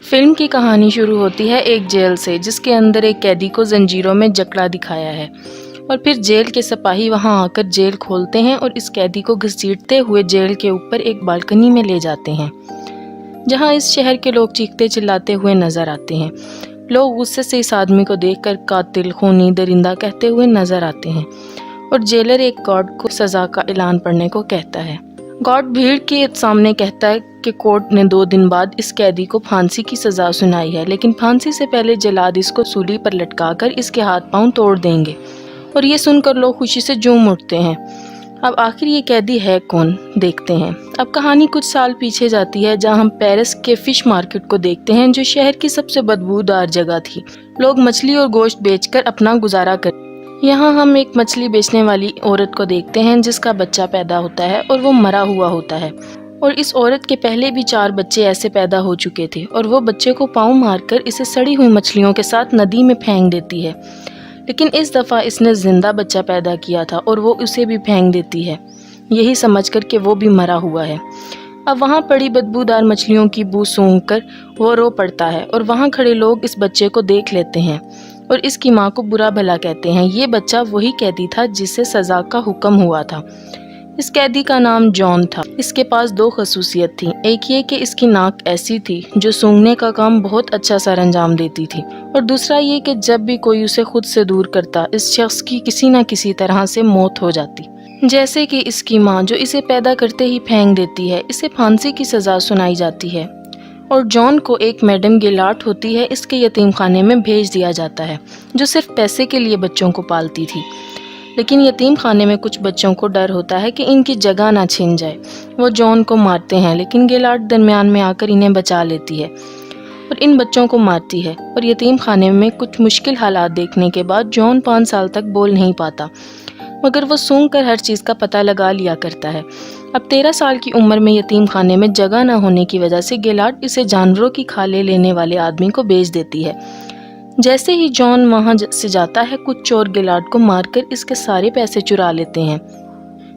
Film کی کہانی شروع ہوتی ہے ایک جیل سے، جس کے اندر ایک قیدی کو زنجیروں میں جکڑا دکھایا ہے، اور پھر جیل کے سپاہی وہاں آ کر جیل کھولتے ہیں اور اس قیدی کو گھسیٹتے ہوئے جیل کے اوپر ایک بالکنی میں لے جاتے ہیں، جہاں اس شہر کے لوگ چیختے چلاتے ہوئے نظر آتے ہیں۔ لوگ غصے سے اس آدمی کو دیکھ کر قاتل، خونی، درندہ کہتے ہوئے نظر آتے ہیں، اور جیلر ایک گارڈ کو سزا کا اعلان پڑھنے کو کہتا ہے۔ گارڈ بھیڑ کے سامنے کہتا ہے کہ کورٹ نے 2 دن بعد اس قیدی کو پھانسی کی سزا سنائی ہے، لیکن پھانسی سے پہلے جلاد اس کو سولی پر لٹکا کر اس کے ہاتھ پاؤں توڑ دیں گے، اور یہ سن کر لوگ خوشی سے جھوم اٹھتے ہیں۔ اب آخر یہ قیدی ہے کون، دیکھتے ہیں۔ اب کہانی کچھ سال پیچھے جاتی ہے، جہاں ہم پیرس کے فش مارکیٹ کو دیکھتے ہیں، جو شہر کی سب سے بدبودار جگہ تھی۔ لوگ مچھلی اور گوشت بیچ کر اپنا گزارا کرتے۔ یہاں ہم ایک مچھلی بیچنے والی عورت کو دیکھتے ہیں جس کا بچہ پیدا ہوتا ہے اور وہ مرا ہوا ہوتا ہے، اور اس عورت کے پہلے بھی 4 بچے ایسے پیدا ہو چکے تھے، اور وہ بچے کو پاؤں مار کر اسے سڑی ہوئی مچھلیوں کے ساتھ ندی میں پھینک دیتی ہے، لیکن اس دفعہ اس نے زندہ بچہ پیدا کیا تھا اور وہ اسے بھی پھینک دیتی ہے، یہی سمجھ کر کہ وہ بھی مرا ہوا ہے۔ اب وہاں پڑی بدبودار مچھلیوں کی بو سونگھ کر وہ رو پڑتا ہے، اور وہاں کھڑے لوگ اس بچے کو دیکھ لیتے ہیں اور اس کی ماں کو برا بھلا کہتے ہیں۔ یہ بچہ وہی قیدی تھا جسے سزا کا حکم ہوا تھا۔ اس قیدی کا نام جان تھا۔ اس کے پاس 2 خصوصیت تھیں، ایک یہ کہ اس کی ناک ایسی تھی جو سونگھنے کا کام بہت اچھا سر انجام دیتی تھی، اور دوسرا یہ کہ جب بھی کوئی اسے خود سے دور کرتا، اس شخص کی کسی نہ کسی طرح سے موت ہو جاتی، جیسے کہ اس کی ماں جو اسے پیدا کرتے ہی پھینک دیتی ہے۔ اسے پھانسی کی سزا سنائی جاتی ہے، اور جان کو ایک میڈم گیلاٹ ہوتی ہے، اس کے یتیم خانے میں بھیج دیا جاتا ہے، جو صرف پیسے کے لیے بچوں کو پالتی تھی۔ لیکن یتیم خانے میں کچھ بچوں کو ڈر ہوتا ہے کہ ان کی جگہ نہ چھن جائے۔ وہ جان کو مارتے ہیں، لیکن گیلاٹ درمیان میں آ کر انہیں بچا لیتی ہے اور ان بچوں کو مارتی ہے، اور یتیم خانے میں کچھ مشکل حالات دیکھنے کے بعد جان 5 سال تک بول نہیں پاتا، مگر وہ سونگ کر ہر چیز کا پتہ لگا لیا کرتا ہے۔ اب 13 سال کی عمر میں یتیم خانے میں جگہ نہ ہونے کی وجہ سے گیلاٹ اسے جانوروں کی کھالیں لینے والے آدمی کو بیچ دیتی ہے۔ جیسے ہی جان وہاں سے جاتا ہے، کچھ چور گیلاٹ کو مار کر اس کے سارے پیسے چرا لیتے ہیں۔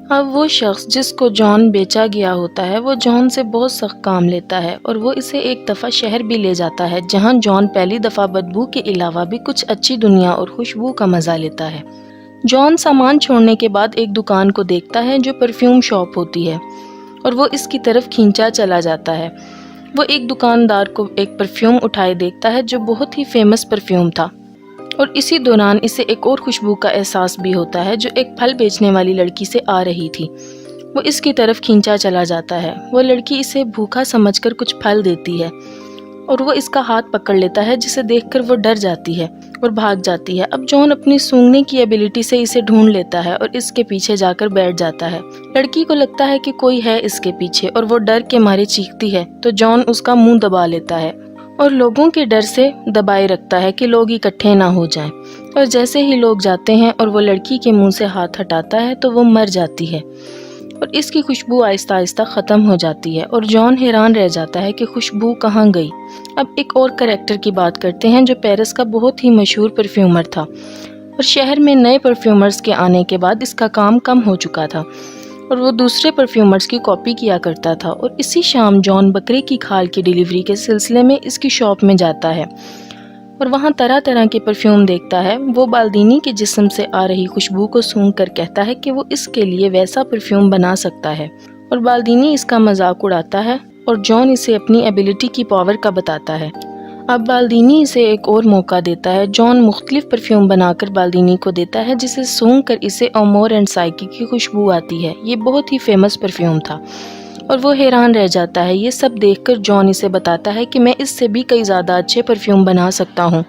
اب وہ شخص جس کو جان بیچا گیا ہوتا ہے، وہ جان سے بہت سخت کام لیتا ہے، اور وہ اسے ایک دفعہ شہر بھی لے جاتا ہے، جہاں جان پہلی دفعہ بدبو کے علاوہ بھی کچھ اچھی دنیا اور خوشبو کا مزہ لیتا ہے۔ جان سامان چھوڑنے کے بعد ایک دکان کو دیکھتا ہے جو پرفیوم شاپ ہوتی ہے، اور وہ اس کی طرف کھینچا چلا جاتا ہے۔ وہ ایک دکاندار کو ایک پرفیوم اٹھائے دیکھتا ہے جو بہت ہی فیمس پرفیوم تھا، اور اسی دوران اسے ایک اور خوشبو کا احساس بھی ہوتا ہے جو ایک پھل بیچنے والی لڑکی سے آ رہی تھی۔ وہ اس کی طرف کھینچا چلا جاتا ہے۔ وہ لڑکی اسے بھوکا سمجھ کر کچھ پھل دیتی ہے، اور وہ اس کا ہاتھ پکڑ لیتا ہے، جسے دیکھ کر وہ ڈر جاتی ہے اور بھاگ جاتی ہے۔ اب جان اپنی سونگنے کی ایبیلٹی سے اسے ڈھونڈ لیتا ہے اور اس کے پیچھے جا کر بیٹھ جاتا ہے۔ لڑکی کو لگتا ہے کہ کوئی ہے اس کے پیچھے، اور وہ ڈر کے مارے چیختی ہے، تو جان اس کا منہ دبا لیتا ہے اور لوگوں کے ڈر سے دبائے رکھتا ہے کہ لوگ اکٹھے نہ ہو جائیں، اور جیسے ہی لوگ جاتے ہیں اور وہ لڑکی کے منہ سے ہاتھ ہٹاتا ہے تو وہ مر جاتی ہے، اور اس کی خوشبو آہستہ آہستہ ختم ہو جاتی ہے، اور جان حیران رہ جاتا ہے کہ خوشبو کہاں گئی۔ اب ایک اور کریکٹر کی بات کرتے ہیں جو پیرس کا بہت ہی مشہور پرفیومر تھا، اور شہر میں نئے پرفیومرز کے آنے کے بعد اس کا کام کم ہو چکا تھا، اور وہ دوسرے پرفیومرز کی کاپی کیا کرتا تھا۔ اور اسی شام جان بکرے کی کھال کی ڈیلیوری کے سلسلے میں اس کی شاپ میں جاتا ہے، اور وہاں طرح طرح کے پرفیوم دیکھتا ہے۔ وہ بالدینی کے جسم سے آ رہی خوشبو کو سونگھ کر کہتا ہے کہ وہ اس کے لیے ویسا پرفیوم بنا سکتا ہے، اور بالدینی اس کا مذاق اڑاتا ہے، اور جان اسے اپنی ایبیلٹی کی پاور کا بتاتا ہے۔ اب بالدینی اسے ایک اور موقع دیتا ہے۔ جان مختلف پرفیوم بنا کر بالدینی کو دیتا ہے، جسے سونگھ کر اسے امور اینڈ سائکی کی خوشبو آتی ہے۔ یہ بہت ہی فیمس پرفیوم تھا، اور وہ حیران رہ جاتا ہے۔ یہ سب دیکھ کر جان اسے بتاتا ہے کہ میں اس سے بھی کئی زیادہ اچھے پرفیوم بنا سکتا ہوں،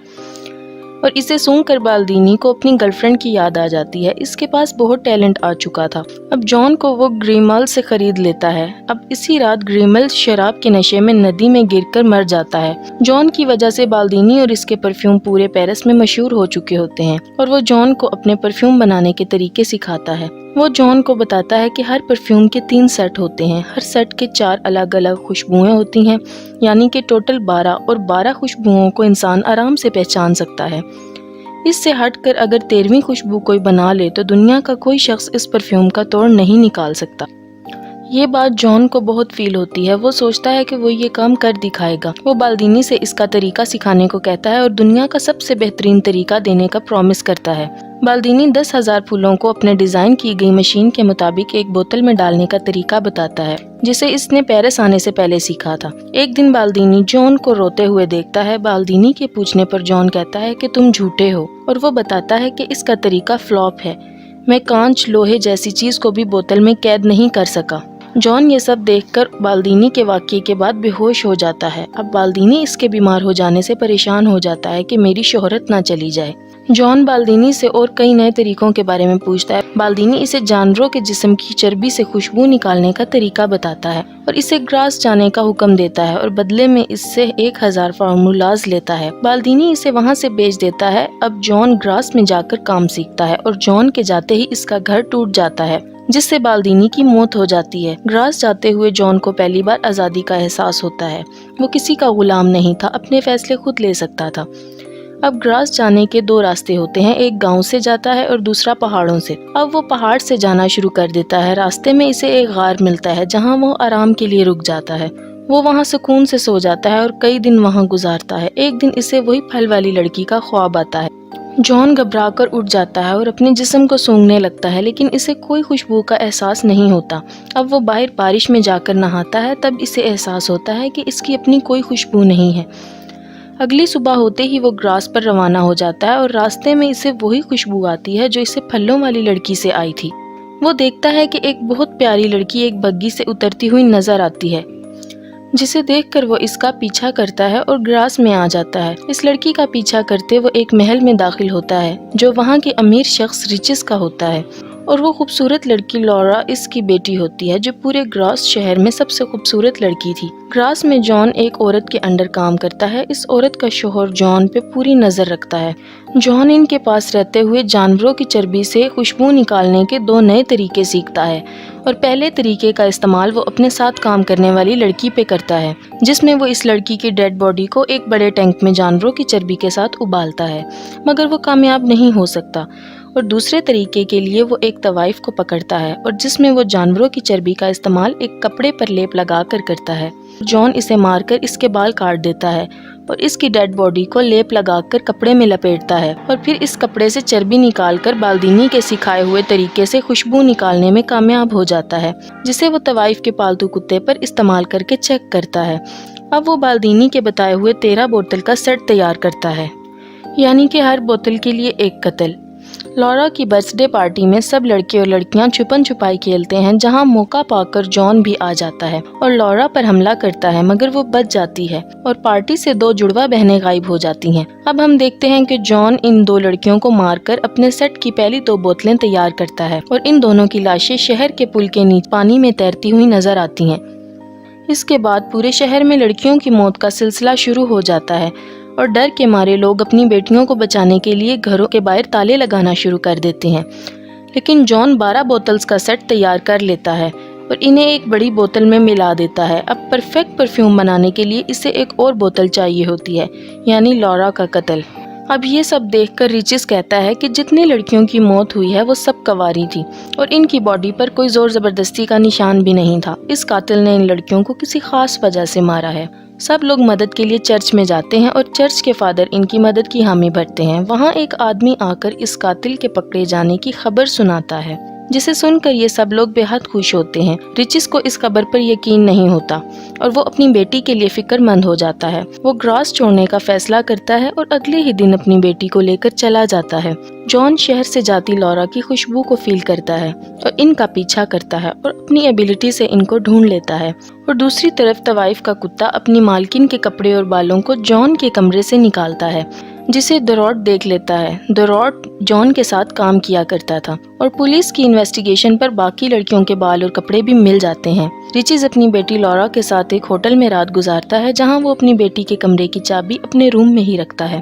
اور اسے سونگھ کر بالدینی کو اپنی گرل فرینڈ کی یاد آ جاتی ہے۔ اس کے پاس بہت ٹیلنٹ آ چکا تھا۔ اب جان کو وہ گریمل سے خرید لیتا ہے۔ اب اسی رات گریمل شراب کے نشے میں ندی میں گر کر مر جاتا ہے۔ جان کی وجہ سے بالدینی اور اس کے پرفیوم پورے پیرس میں مشہور ہو چکے ہوتے ہیں، اور وہ جان کو اپنے پرفیوم بنانے کے طریقے سکھاتا ہے۔ وہ جان کو بتاتا ہے کہ ہر پرفیوم کے 3 سیٹ ہوتے ہیں، ہر سیٹ کے 4 الگ الگ خوشبوئیں ہوتی ہیں، یعنی کہ ٹوٹل 12، اور 12 خوشبوؤں کو انسان آرام سے پہچان سکتا ہے۔ اس سے ہٹ کر اگر 13ویں خوشبو کوئی بنا لے تو دنیا کا کوئی شخص اس پرفیوم کا توڑ نہیں نکال سکتا۔ یہ بات جان کو بہت فیل ہوتی ہے۔ وہ سوچتا ہے کہ وہ یہ کام کر دکھائے گا۔ وہ بالدینی سے اس کا طریقہ سکھانے کو کہتا ہے اور دنیا کا سب سے بہترین طریقہ دینے کا پرومس کرتا ہے۔ بالدینی 10,000 پھولوں کو اپنے ڈیزائن کی گئی مشین کے مطابق ایک بوتل میں ڈالنے کا طریقہ بتاتا ہے، جسے اس نے پیرس آنے سے پہلے سیکھا تھا۔ ایک دن بالدینی جان کو روتے ہوئے دیکھتا ہے۔ بالدینی کے پوچھنے پر جان کہتا ہے کہ تم جھوٹے ہو، اور وہ بتاتا ہے کہ اس کا طریقہ فلاپ ہے۔ میں کانچ، لوہے جیسی چیز کو بھی بوتل میں قید نہیں کر سکا۔ جان یہ سب دیکھ کر بالدینی کے واقعے کے بعد بے ہوش ہو جاتا ہے۔ اب بالدینی اس کے بیمار ہو جانے سے پریشان ہو جاتا ہے کہ میری شہرت نہ چلی جائے۔ جان بالدینی سے اور کئی نئے طریقوں کے بارے میں پوچھتا ہے۔ بالدینی اسے جانوروں کے جسم کی چربی سے خوشبو نکالنے کا طریقہ بتاتا ہے اور اسے گراس جانے کا حکم دیتا ہے اور بدلے میں اس سے 1000 فارمولاز لیتا ہے۔ بالدینی اسے وہاں سے بیچ دیتا ہے۔ اب جان گراس میں جا کر کام سیکھتا ہے اور جان کے جاتے ہی اس کا گھر ٹوٹ جاتا ہے، جس سے بالدینی کی موت ہو جاتی ہے۔ گراس جاتے ہوئے جان کو پہلی بار آزادی کا احساس ہوتا ہے۔ وہ کسی کا غلام نہیں تھا، اپنے فیصلے خود لے سکتا تھا۔ اب گراس جانے کے 2 راستے ہوتے ہیں، ایک گاؤں سے جاتا ہے اور دوسرا پہاڑوں سے۔ اب وہ پہاڑ سے جانا شروع کر دیتا ہے۔ راستے میں اسے ایک غار ملتا ہے جہاں وہ آرام کے لیے رک جاتا ہے۔ وہ وہاں سکون سے سو جاتا ہے اور کئی دن وہاں گزارتا ہے۔ ایک دن اسے وہی پھل والی لڑکی کا خواب آتا ہے۔ جان گھبرا کر اٹھ جاتا ہے اور اپنے جسم کو سونگھنے لگتا ہے، لیکن اسے کوئی خوشبو کا احساس نہیں ہوتا۔ اب وہ باہر بارش میں جا کر نہاتا ہے، تب اسے احساس ہوتا ہے کہ اس کی اپنی کوئی خوشبو نہیں ہے۔ اگلی صبح ہوتے ہی وہ گراس پر روانہ ہو جاتا ہے اور راستے میں اسے وہی خوشبو آتی ہے جو اسے پھلوں والی لڑکی سے آئی تھی۔ وہ دیکھتا ہے کہ ایک بہت پیاری لڑکی ایک بگی سے اترتی ہوئی نظر آتی ہے، جسے دیکھ کر وہ اس کا پیچھا کرتا ہے اور گراس میں آ جاتا ہے۔ اس لڑکی کا پیچھا کرتے وہ ایک محل میں داخل ہوتا ہے جو وہاں کے امیر شخص ریچس کا ہوتا ہے، اور وہ خوبصورت لڑکی لورا اس کی بیٹی ہوتی ہے جو پورے گراس شہر میں سب سے خوبصورت لڑکی تھی۔ گراس میں جان ایک عورت کے انڈر کام کرتا ہے۔ اس عورت کا شوہر جان پہ پوری نظر رکھتا ہے۔ جان ان کے پاس رہتے ہوئے جانوروں کی چربی سے خوشبو نکالنے کے 2 نئے طریقے سیکھتا ہے، اور پہلے طریقے کا استعمال وہ اپنے ساتھ کام کرنے والی لڑکی پہ کرتا ہے، جس میں وہ اس لڑکی کی ڈیڈ باڈی کو ایک بڑے ٹینک میں جانوروں کی چربی کے ساتھ ابالتا ہے، مگر وہ کامیاب نہیں ہو سکتا۔ اور دوسرے طریقے کے لیے وہ ایک طوائف کو پکڑتا ہے اور جس میں وہ جانوروں کی چربی کا استعمال ایک کپڑے پر لیپ لگا کر کرتا ہے۔ جان اسے مار کر اس کے بال کاٹ دیتا ہے اور اس کی ڈیڈ باڈی کو لیپ لگا کر کپڑے میں لپیٹتا ہے، اور پھر اس کپڑے سے چربی نکال کر بالدینی کے سکھائے ہوئے طریقے سے خوشبو نکالنے میں کامیاب ہو جاتا ہے، جسے وہ طوائف کے پالتو کتے پر استعمال کر کے چیک کرتا ہے۔ اب وہ بالدینی کے بتائے ہوئے 13 بوتل کا سیٹ تیار کرتا ہے، یعنی کہ ہر بوتل کے لیے ایک قتل۔ لورا کی برتھ ڈے پارٹی میں سب لڑکے اور لڑکیاں چھپن چھپائی کھیلتے ہیں، جہاں موقع پا کر جان بھی آ جاتا ہے اور لورا پر حملہ کرتا ہے، مگر وہ بچ جاتی ہے اور پارٹی سے 2 جڑواں بہنیں غائب ہو جاتی ہیں۔ اب ہم دیکھتے ہیں کہ جان ان 2 لڑکیوں کو مار کر اپنے سیٹ کی پہلی 2 بوتلیں تیار کرتا ہے، اور ان دونوں کی لاشیں شہر کے پل کے نیچے پانی میں تیرتی ہوئی نظر آتی ہیں۔ اس کے بعد پورے شہر میں لڑکیوں کی موت کا سلسلہ شروع ہو جاتا ہے، اور ڈر کے مارے لوگ اپنی بیٹیوں کو بچانے کے لیے گھروں کے باہر تالے لگانا شروع کر دیتے ہیں۔ لیکن جان 12 بوتلز کا سیٹ تیار کر لیتا ہے اور انہیں ایک بڑی بوتل میں ملا دیتا ہے۔ اب پرفیکٹ پرفیوم بنانے کے لیے اسے ایک اور بوتل چاہیے ہوتی ہے، یعنی لورا کا قتل۔ اب یہ سب دیکھ کر ریچس کہتا ہے کہ جتنی لڑکیوں کی موت ہوئی ہے وہ سب کنواری تھی اور ان کی باڈی پر کوئی زور زبردستی کا نشان بھی نہیں تھا۔ اس قاتل نے ان لڑکیوں کو کسی خاص وجہ سے مارا ہے۔ سب لوگ مدد کے لیے چرچ میں جاتے ہیں اور چرچ کے فادر ان کی مدد کی حامی بھرتے ہیں۔ وہاں ایک آدمی آ کر اس قاتل کے پکڑے جانے کی خبر سناتا ہے، جسے سن کر یہ سب لوگ بے حد خوش ہوتے ہیں۔ ریچس کو اس خبر پر یقین نہیں ہوتا اور وہ اپنی بیٹی کے لیے فکر مند ہو جاتا ہے۔ وہ گراس چھوڑنے کا فیصلہ کرتا ہے اور اگلے ہی دن اپنی بیٹی کو لے کر چلا جاتا ہے۔ جان شہر سے جاتی لورا کی خوشبو کو فیل کرتا ہے اور ان کا پیچھا کرتا ہے اور اپنی ایبیلٹی سے ان کو ڈھونڈ لیتا ہے، اور دوسری طرف طوائف کا کتا اپنی مالکن کے کپڑے اور بالوں کو جان کے کمرے سے نکالتا ہے، جسے دوروٹ دیکھ لیتا ہے۔ دوروٹ جان کے ساتھ کام کیا کرتا تھا اور پولیس کی انویسٹیگیشن پر باقی لڑکیوں کے بال اور کپڑے بھی مل جاتے ہیں۔ ریچز اپنی بیٹی لورا کے ساتھ ایک ہوٹل میں رات گزارتا ہے، جہاں وہ اپنی بیٹی کے کمرے کی چابی اپنے روم میں ہی رکھتا ہے،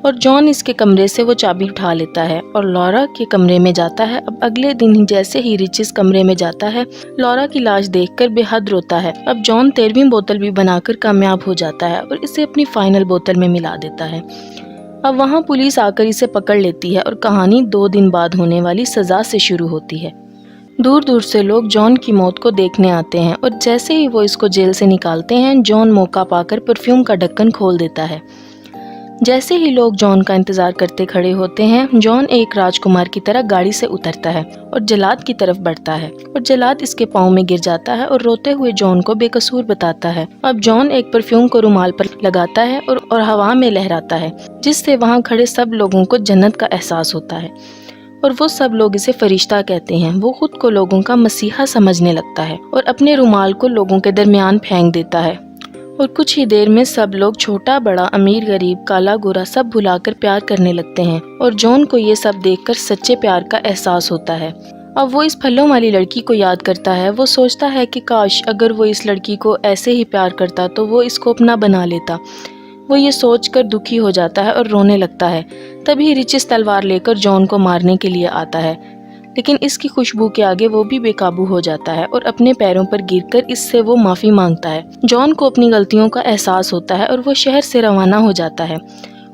اور جان اس کے کمرے سے وہ چابی اٹھا لیتا ہے اور لورا کے کمرے میں جاتا ہے۔ اب اگلے دن جیسے ہی ریچز کمرے میں جاتا ہے، لورا کی لاش دیکھ کر بے حد روتا ہے۔ اب جان 13ویں بوتل بھی بنا کر کامیاب ہو جاتا ہے اور اسے اپنی فائنل بوتل میں ملا دیتا ہے۔ اب وہاں پولیس آ کر اسے پکڑ لیتی ہے اور کہانی 2 دن بعد ہونے والی سزا سے شروع ہوتی ہے۔ دور دور سے لوگ جان کی موت کو دیکھنے آتے ہیں اور جیسے ہی وہ اس کو جیل سے نکالتے ہیں جان موقع پا کر پرفیوم کا ڈھکن کھول دیتا ہے۔ جیسے ہی لوگ جان کا انتظار کرتے کھڑے ہوتے ہیں جان ایک راجکمار کی طرح گاڑی سے اترتا ہے اور جلاد کی طرف بڑھتا ہے اور جلاد اس کے پاؤں میں گر جاتا ہے اور روتے ہوئے جان کو بے قصور بتاتا ہے۔ اب جان ایک پرفیوم کو رومال پر لگاتا ہے اور ہوا میں لہراتا ہے جس سے وہاں کھڑے سب لوگوں کو جنت کا احساس ہوتا ہے اور وہ سب لوگ اسے فرشتہ کہتے ہیں۔ وہ خود کو لوگوں کا مسیحا سمجھنے لگتا ہے اور اپنے رومال کو لوگوں کے درمیان پھینک دیتا ہے اور کچھ ہی دیر میں سب لوگ چھوٹا بڑا امیر غریب کالا گورا سب بھلا کر پیار کرنے لگتے ہیں اور جان کو یہ سب دیکھ کر سچے پیار کا احساس ہوتا ہے۔ اب وہ اس پھلوں والی لڑکی کو یاد کرتا ہے۔ وہ سوچتا ہے کہ کاش اگر وہ اس لڑکی کو ایسے ہی پیار کرتا تو وہ اس کو اپنا بنا لیتا۔ وہ یہ سوچ کر دکھی ہو جاتا ہے اور رونے لگتا ہے۔ تبھی رچس تلوار لے کر جان کو مارنے کے لیے آتا ہے لیکن اس کی خوشبو کے آگے وہ بھی بے قابو ہو جاتا ہے اور اپنے پیروں پر گر کر اس سے وہ معافی مانگتا ہے۔ جان کو اپنی غلطیوں کا احساس ہوتا ہے اور وہ شہر سے روانہ ہو جاتا ہے۔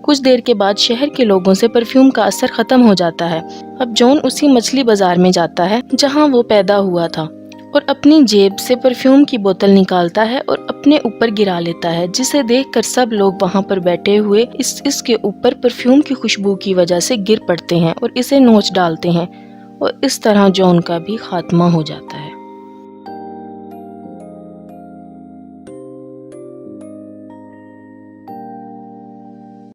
کچھ دیر کے بعد شہر کے لوگوں سے پرفیوم کا اثر ختم ہو جاتا ہے۔ اب جان اسی مچھلی بازار میں جاتا ہے جہاں وہ پیدا ہوا تھا اور اپنی جیب سے پرفیوم کی بوتل نکالتا ہے اور اپنے اوپر گرا لیتا ہے جسے دیکھ کر سب لوگ وہاں پر بیٹھے ہوئے اس کے اوپر پرفیوم کی خوشبو کی وجہ سے گر پڑتے ہیں اور اسے نوچ ڈالتے ہیں اور اس طرح جان کا بھی خاتمہ ہو جاتا ہے۔